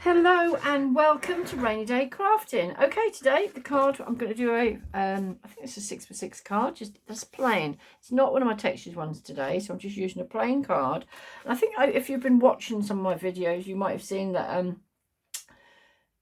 Hello and welcome to Rainy Day Crafting. Okay, today the card I'm going to do I think it's a 6x6 card, just plain. It's not one of my textured ones today, so I'm just using a plain card. And I think if you've been watching some of my videos, you might have seen that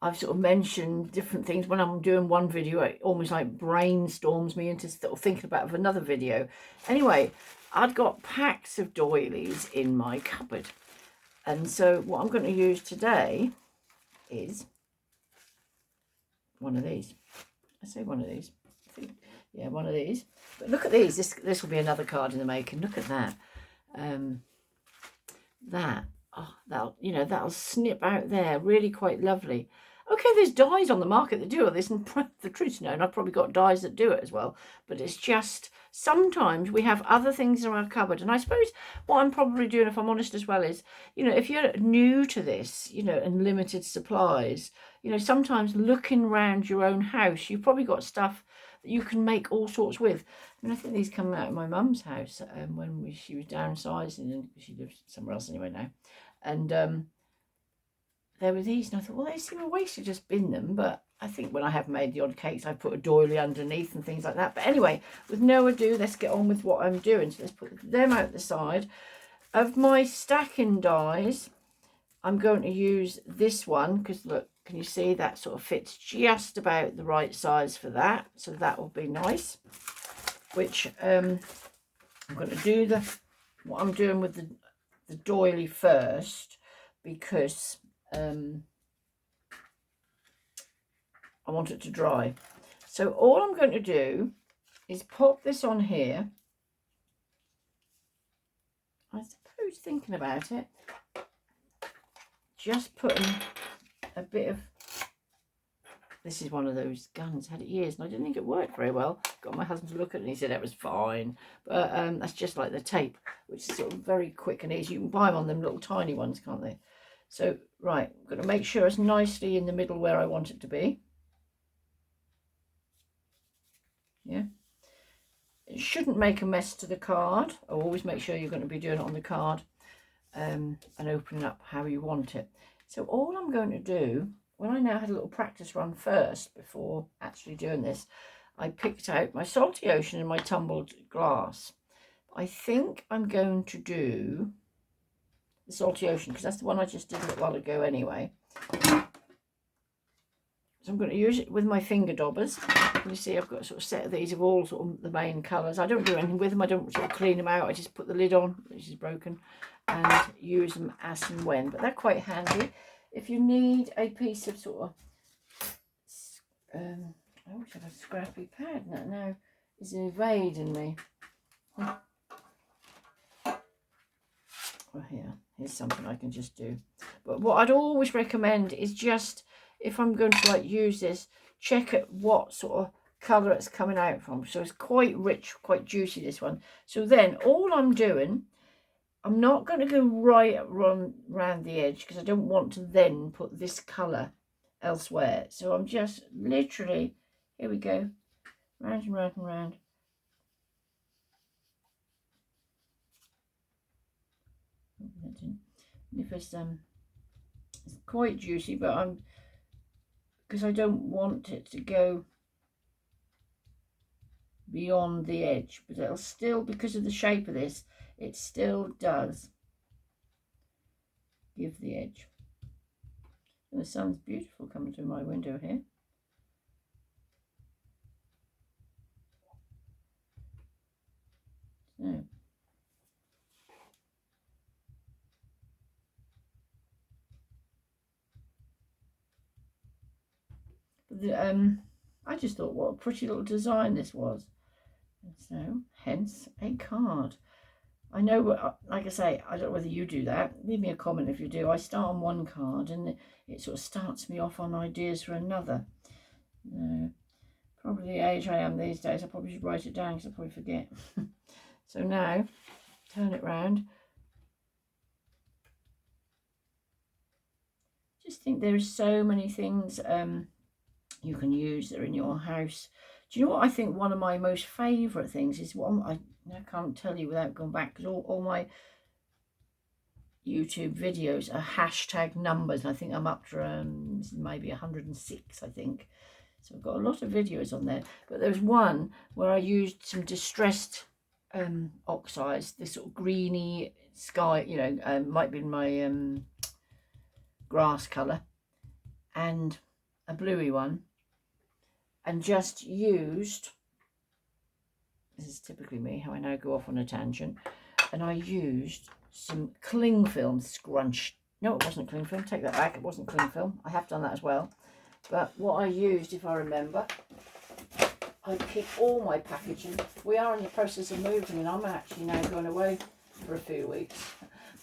I've sort of mentioned different things. When I'm doing one video, it almost like brainstorms me into sort of thinking about another video. Anyway, I'd got packs of doilies in my cupboard, and so what I'm going to use today is one of these. I say one of these. I think, yeah, one of these. But look at these. This will be another card in the making. Look at that. That'll snip out there. Really quite lovely. Okay, there's dies on the market that do all this, and the truth's known, I've probably got dies that do it as well. But it's just sometimes we have other things in our cupboard, and I suppose what I'm probably doing, if I'm honest as well, is if you're new to this, and limited supplies, sometimes looking around your own house, you've probably got stuff that you can make all sorts with. I mean, I think these come out of my mum's house when she was downsizing, and she lives somewhere else anyway now, and there were these, and I thought, well, they seem a waste to just bin them, but I think when I have made the odd cakes, I put a doily underneath and things like that. But anyway, with no ado, let's get on with what I'm doing. So let's put them out the side. Of my stacking dies, I'm going to use this one, because look, can you see that sort of fits just about the right size for that? So that will be nice. Which I'm going to do what I'm doing with the doily first, because I want it to dry. So all I'm going to do is pop this on here. I suppose, thinking about it, just putting a bit of, this is one of those guns, had it years, and I didn't think it worked very well. Got my husband to look at it, and he said it was fine. But that's just like the tape, which is sort of very quick and easy. You can buy them on them little tiny ones, can't they? So, right, I'm going to make sure it's nicely in the middle where I want it to be. Yeah. It shouldn't make a mess to the card. I'll always make sure you're going to be doing it on the card and opening up how you want it. So all I'm going to do, when I now had a little practice run first before actually doing this, I picked out my salty ocean and my tumbled glass. I think I'm going to do the salty ocean, because that's the one I just did a little while ago anyway. So I'm going to use it with my finger daubers. You see, I've got a sort of set of these of all sort of the main colours. I don't do anything with them. I don't sort of clean them out. I just put the lid on, which is broken, and use them as and when. But they're quite handy. If you need a piece of sort of, I wish I had a scrappy pad. That now is evading me. Well, here's something I can just do. But what I'd always recommend is just, if I'm going to like use this, check at what sort of colour it's coming out from. So it's quite rich, quite juicy, this one. So then all I'm doing, I'm not going to go right around the edge, because I don't want to then put this colour elsewhere. So I'm just literally, here we go, round and round and round. If it's quite juicy, but because I don't want it to go beyond the edge, but it'll still, because of the shape of this, it still does give the edge. And the sun's beautiful coming through my window here. So I just thought what a pretty little design this was, and so hence a card. I know, like I say, I don't know whether you do that. Leave me a comment if you do. I start on one card and it sort of starts me off on ideas for another. Probably the age I am these days, I probably should write it down, because I probably forget. So now, turn it round. Just think there are so many things you can use that are in your house. Do you know what I think one of my most favourite things is? What I can't tell you without going back, because all my YouTube videos are hashtag numbers, and I think I'm up to maybe 106, I think. So I've got a lot of videos on there, but there's one where I used some distressed oxides, this sort of greeny sky, you know, might be my grass colour, and a bluey one, and just used, this is typically me, how I now go off on a tangent, and I used some cling film scrunch. No, it wasn't cling film, take that back, it wasn't cling film. I have done that as well. But what I used, if I remember, I keep all my packaging. We are in the process of moving, and I'm actually now going away for a few weeks.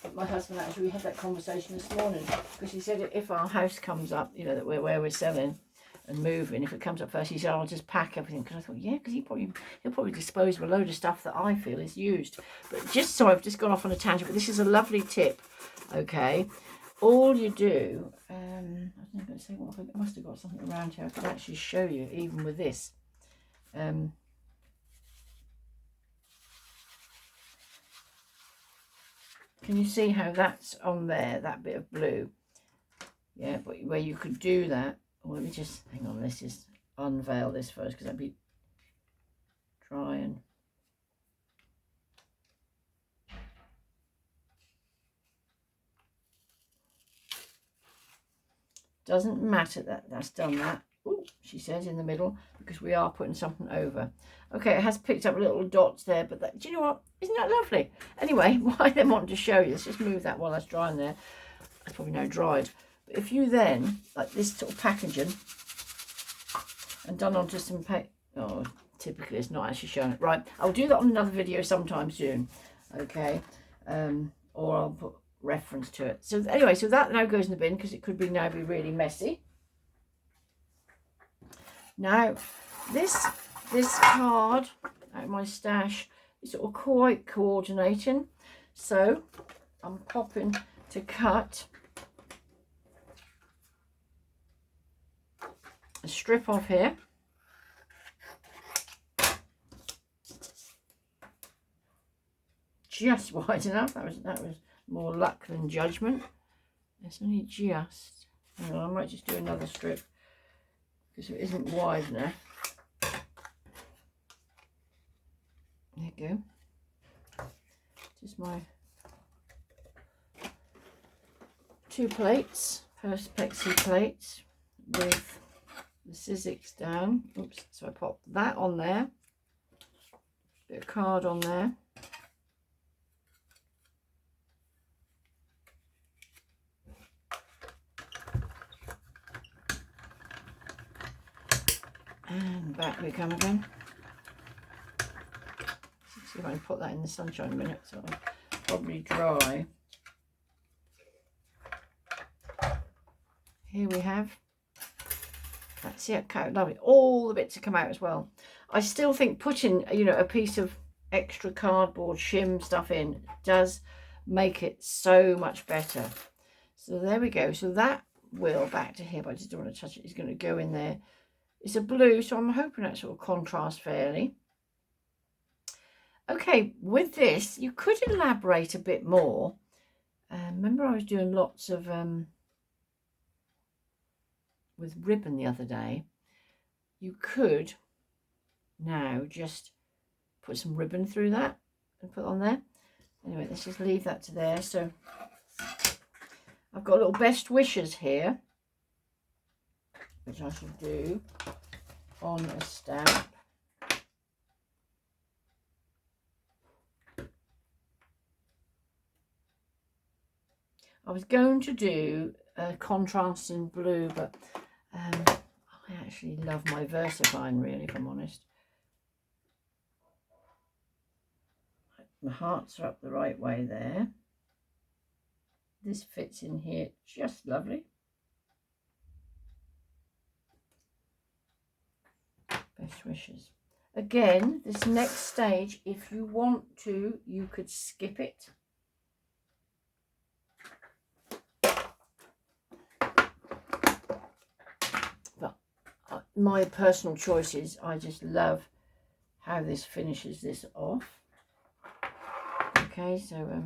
But my husband actually, we had that conversation this morning, because he said if our house comes up, you know, that where we're selling and moving, if it comes up first, he said I'll just pack everything. Because I thought, yeah, because he'll probably dispose of a load of stuff that I feel is used. But just so I've just gone off on a tangent, but this is a lovely tip. Okay, all you do, I was going to say, what, I must have got something around here I could actually show you, even with this. Can you see how that's on there, that bit of blue? Yeah, but where you could do that, well, let me just, hang on, let's just unveil this first, because that'd be dry and... Doesn't matter that that's done that. Ooh, she says in the middle, because we are putting something over. Okay, it has picked up little dots there, but that, do you know what? Isn't that lovely? Anyway, what I then want to show you, let's just move that while that's drying there. It's probably now dried. But if you then, like this sort of packaging, and done onto some oh, typically it's not actually showing it. Right, I'll do that on another video sometime soon. Okay, or I'll put reference to it. So anyway, so that now goes in the bin, because it could be now be really messy. Now this card out of my stash is sort of quite coordinating, so I'm popping to cut a strip off here. Just wide enough. That was more luck than judgment. It's only just, hang on, I might just do another strip, because it isn't wide enough. There you go. Just my 2 plates, Perspex plates with the Sizzix down. Oops, so I pop that on there, bit of card on there. And back we come again. See if I can put that in the sunshine a minute, so it'll probably dry. Here we have, that's it, lovely. All the bits have come out as well. I still think putting, you know, a piece of extra cardboard shim stuff in does make it so much better. So there we go. So that will, back to here, but I just don't want to touch it. It's going to go in there. It's a blue, so I'm hoping that sort of contrast fairly. Okay, with this, you could elaborate a bit more. Remember I was doing lots of with ribbon the other day. You could now just put some ribbon through that and put on there. Anyway, let's just leave that to there. So I've got little best wishes here, which I shall do on a stamp. I was going to do a contrast in blue, but I actually love my VersaFine, really, if I'm honest. My hearts are up the right way there. This fits in here just lovely. Best wishes. Again, this next stage, if you want to, you could skip it. But my personal choice is, I just love how this finishes this off. Okay, so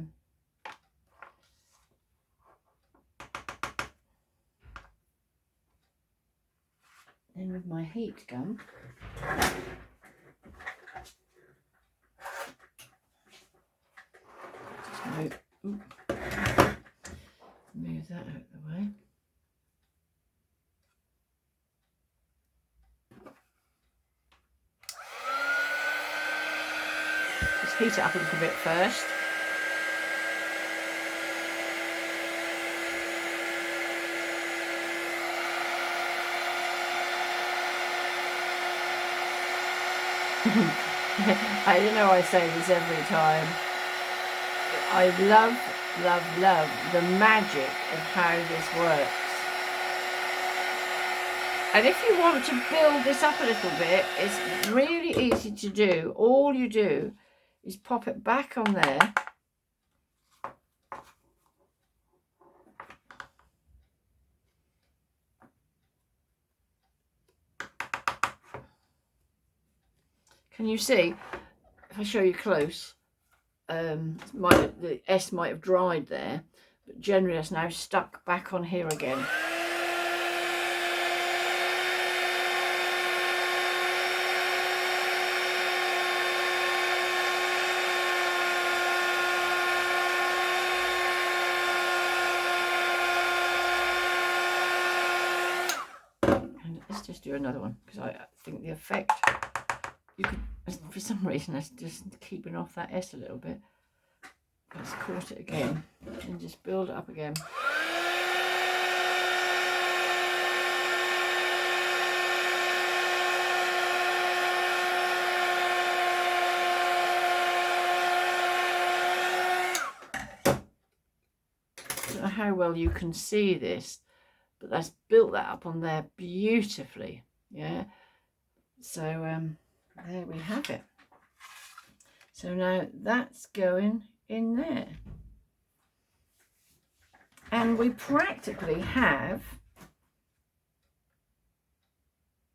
Then with my heat gun, just move that out of the way. Just heat it up a little bit first. I don't know, I say this every time. I love, love, love the magic of how this works. And if you want to build this up a little bit, it's really easy to do. All you do is pop it back on there. Can you see? If I show you close, the S might have dried there, but generally it's now stuck back on here again. And let's just do another one, because I think the effect, you could, for some reason, that's just keeping off that S a little bit. Let's caught it again and just build it up again. I don't know how well you can see this, but that's built that up on there beautifully. Yeah. So there we have it. So now that's going in there. And we practically have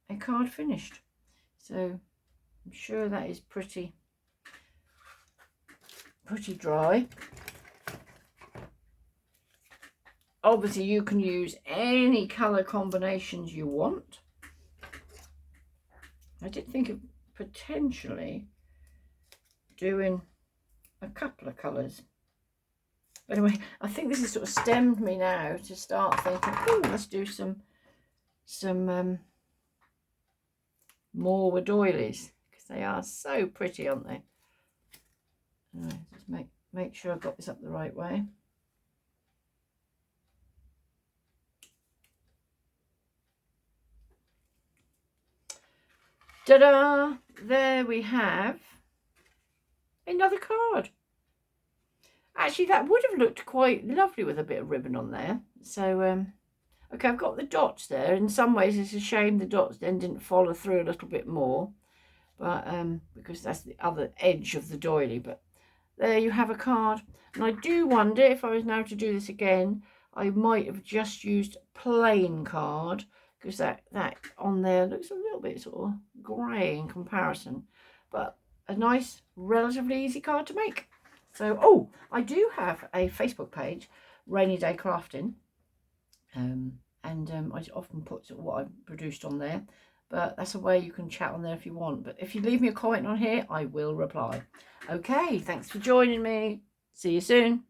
a card finished. So I'm sure that is pretty dry. Obviously you can use any colour combinations you want. I did think of potentially doing a couple of colours. Anyway, I think this has sort of stemmed me now to start thinking, oh, let's do some more with doilies, because they are so pretty, aren't they? Right, just make sure I've got this up the right way. Ta-da! There we have another card. Actually, that would have looked quite lovely with a bit of ribbon on there. So, okay, I've got the dots there. In some ways, it's a shame the dots then didn't follow through a little bit more. But because that's the other edge of the doily. But there you have a card. And I do wonder if I was now to do this again, I might have just used plain card, because that on there looks a little bit sort of grey in comparison. But a nice, relatively easy card to make. So, oh, I do have a Facebook page, Rainy Day Crafting, and I often put sort of what I've produced on there, but that's a way you can chat on there if you want. But if you leave me a comment on here, I will reply. Okay, thanks for joining me. See you soon.